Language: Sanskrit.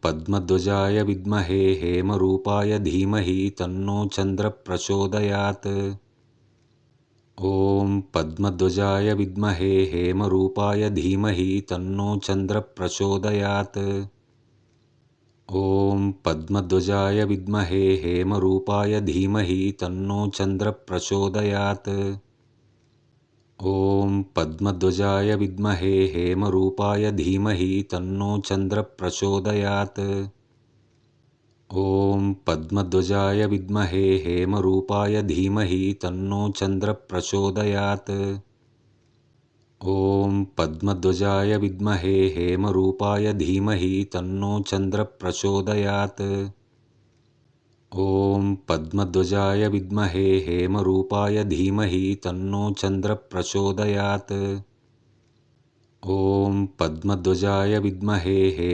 पद्मध्वजाय विद्महे हेमरूपाय धीमहि तन्नो चन्द्रः प्रचोदयात्। ॐ पद्मध्वजाय विद्महे हेमरूपाय धीमहि तन्नो चन्द्रः प्रचोदयात्। ॐ पद्मध्वजाय विद्महे हेमरूपाय धीमहि तन्नो चन्द्रः प्रचोदयात्। ॐ पद्मध्वजाय विद्महे हेमरूपाय धीमहि तन्नो चन्द्रः प्रचोदयात्। ॐ पद्मध्वजाय विद्महे हेमरूपाय धीमहि तन्नो चन्द्रः प्रचोदयात्। ॐ पद्मध्वजाय विद्महे हेमरूपाय धीमहि तन्नो चन्द्रः प्रचोदयात्। ॐ पद्मध्वजाय विद्महे हेमरूपाय धीमहि तन्नो चन्द्रः प्रचोदयात्। ॐ पद्मध्वजाय विद्महे हेम